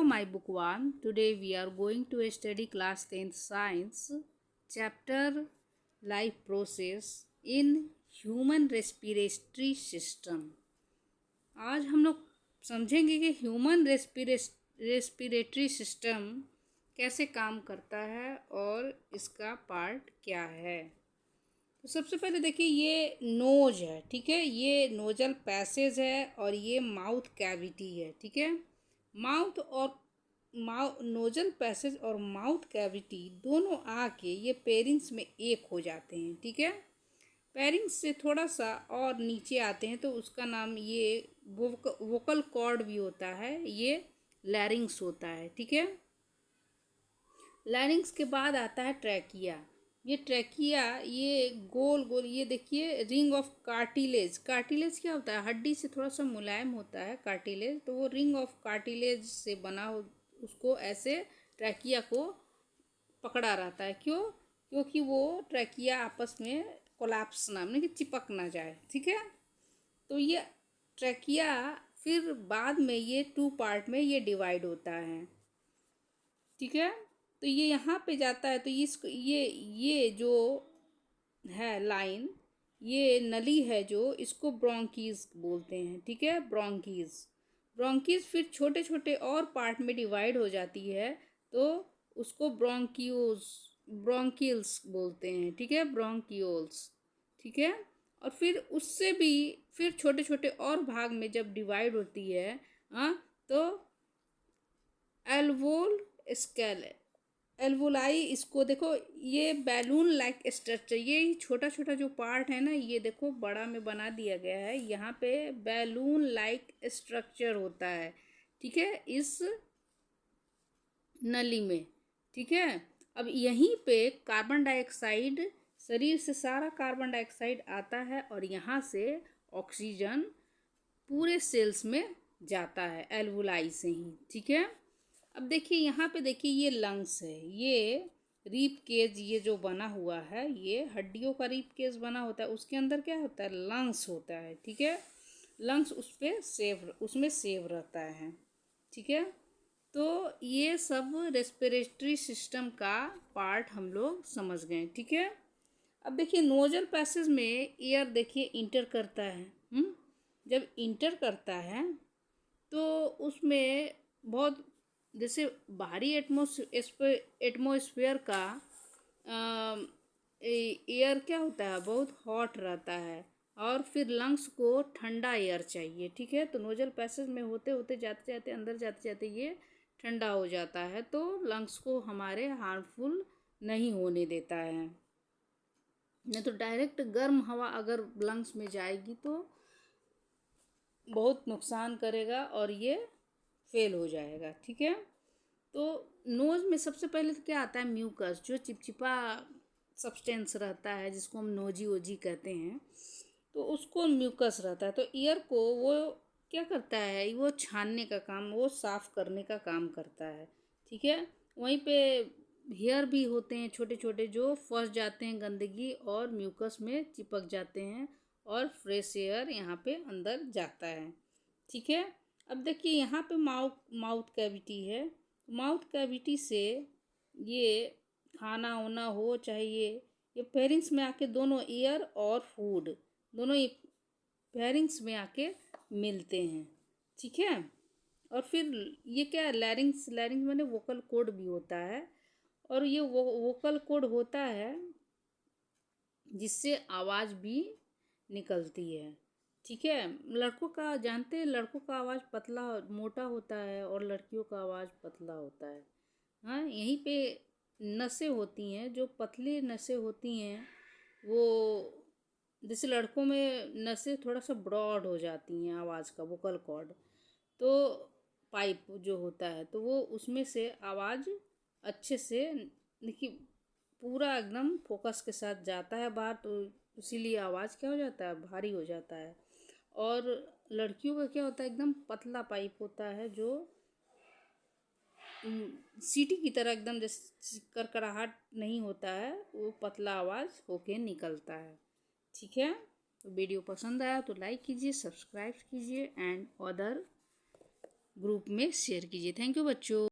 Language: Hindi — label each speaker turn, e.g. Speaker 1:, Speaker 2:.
Speaker 1: my bookworm. Today we are going to study class 10th science chapter life process in human respiratory system. आज हम लोग समझेंगे कि ह्यूमन रेस्पिरेटरी सिस्टम कैसे काम करता है और इसका पार्ट क्या है। तो सबसे पहले देखिए ये नोज है, ठीक है, ये नोजल पैसेज है और ये माउथ कैविटी है, ठीक है। माउथ और नोजल पैसेज और माउथ कैविटी दोनों आके ये पेरिंग्स में एक हो जाते हैं, ठीक है। पेरिंग्स से थोड़ा सा और नीचे आते हैं तो उसका नाम ये वोकल कॉर्ड भी होता है, ये लैरिंग्स होता है, ठीक है। लैरिंग्स के बाद आता है ट्रैकिया। ये ट्रैकिया ये गोल गोल, ये देखिए रिंग ऑफ कार्टिलेज। कार्टिलेज क्या होता है? हड्डी से थोड़ा सा मुलायम होता है कार्टिलेज, तो वो रिंग ऑफ कार्टिलेज से बना हो, उसको ऐसे ट्रैकिया को पकड़ा रहता है। क्यों? क्योंकि वो ट्रैकिया आपस में कोलैप्स ना, यानी कि चिपक ना जाए, ठीक है। तो ये ट्रैकिया फिर बाद में ये 2 पार्ट में ये डिवाइड होता है, ठीक है। तो ये यहाँ पे जाता है तो इसको ये जो है लाइन, ये नली है जो, इसको ब्रोंकीज बोलते हैं, ठीक है। ब्रोंकीज फिर छोटे छोटे और पार्ट में डिवाइड हो जाती है तो उसको ब्रोंकिल्स बोलते हैं, ठीक है, ब्रोंकियोल्स, ठीक है। और फिर उससे भी फिर छोटे छोटे और भाग में जब डिवाइड होती है तो एल्वोलाई, इसको देखो ये बैलून लाइक स्ट्रक्चर, ये छोटा छोटा जो पार्ट है ना, ये देखो बड़ा में बना दिया गया है, यहाँ पे बैलून लाइक स्ट्रक्चर होता है, ठीक है, इस नली में, ठीक है। अब यहीं पे कार्बन डाइऑक्साइड, शरीर से सारा कार्बन डाइऑक्साइड आता है और यहाँ से ऑक्सीजन पूरे सेल्स में जाता है एल्वोलाई से ही, ठीक है। अब देखिए यहाँ पे देखिए ये लंग्स है, ये रीप केज, ये जो बना हुआ है ये हड्डियों का रीप केज बना होता है, उसके अंदर क्या होता है? लंग्स होता है, ठीक है। लंग्स उसमें सेव रहता है, ठीक है। तो ये सब रेस्पिरेटरी सिस्टम का पार्ट हम लोग समझ गए, ठीक है। अब देखिए नोजल पैसेज में एयर देखिए इंटर करता है, जब इंटर करता है तो उसमें बहुत, जैसे बाहरी एटमॉस्फेयर का एयर क्या होता है? बहुत हॉट रहता है और फिर लंग्स को ठंडा एयर चाहिए, ठीक है। तो नोजल पैसेज में होते होते जाते जाते अंदर जाते जाते ये ठंडा हो जाता है तो लंग्स को हमारे हार्मफुल नहीं होने देता है। नहीं तो डायरेक्ट गर्म हवा अगर लंग्स में जाएगी तो बहुत नुकसान करेगा और ये फेल हो जाएगा, ठीक है। तो नोज़ में सबसे पहले तो क्या आता है? म्यूकस, जो चिपचिपा सब्सटेंस रहता है जिसको हम नोजी ओजी कहते हैं, तो उसको म्यूकस रहता है। तो ईयर को वो क्या करता है? वो छानने का काम, वो साफ़ करने का काम करता है, ठीक है। वहीं पे हेयर भी होते हैं छोटे छोटे जो फंस जाते हैं गंदगी और म्यूकस में चिपक जाते हैं और फ्रेश एयर यहाँ पे अंदर जाता है, ठीक है। अब देखिए यहाँ पे माउथ कैविटी है, माउथ कैविटी से ये खाना होना हो चाहे ये फेरिंग्स में आके दोनों एयर और फूड दोनों ये फेरिंग्स में आके मिलते हैं, ठीक है। और फिर ये क्या, लैरिंग्स माने वोकल कॉर्ड भी होता है और ये वोकल कॉर्ड होता है जिससे आवाज़ भी निकलती है, ठीक है। लड़कों का जानते हैं, लड़कों का आवाज़ पतला मोटा होता है और लड़कियों का आवाज़ पतला होता है। हाँ, यहीं पे नसें होती हैं, जो पतली नसें होती हैं वो, जैसे लड़कों में नसें थोड़ा सा ब्रॉड हो जाती हैं आवाज़ का, वोकल कॉर्ड, तो पाइप जो होता है तो वो उसमें से आवाज़ अच्छे से, देखिए पूरा एकदम फोकस के साथ जाता है बाहर, तो इसीलिए आवाज़ क्या हो जाता है? भारी हो जाता है। और लड़कियों का क्या होता है? एकदम पतला पाइप होता है जो सीटी की तरह एकदम जैसे करकराहट नहीं होता है, वो पतला आवाज़ होके निकलता है, ठीक है। तो वीडियो पसंद आया तो लाइक कीजिए, सब्सक्राइब कीजिए एंड अदर ग्रुप में शेयर कीजिए। थैंक यू बच्चों।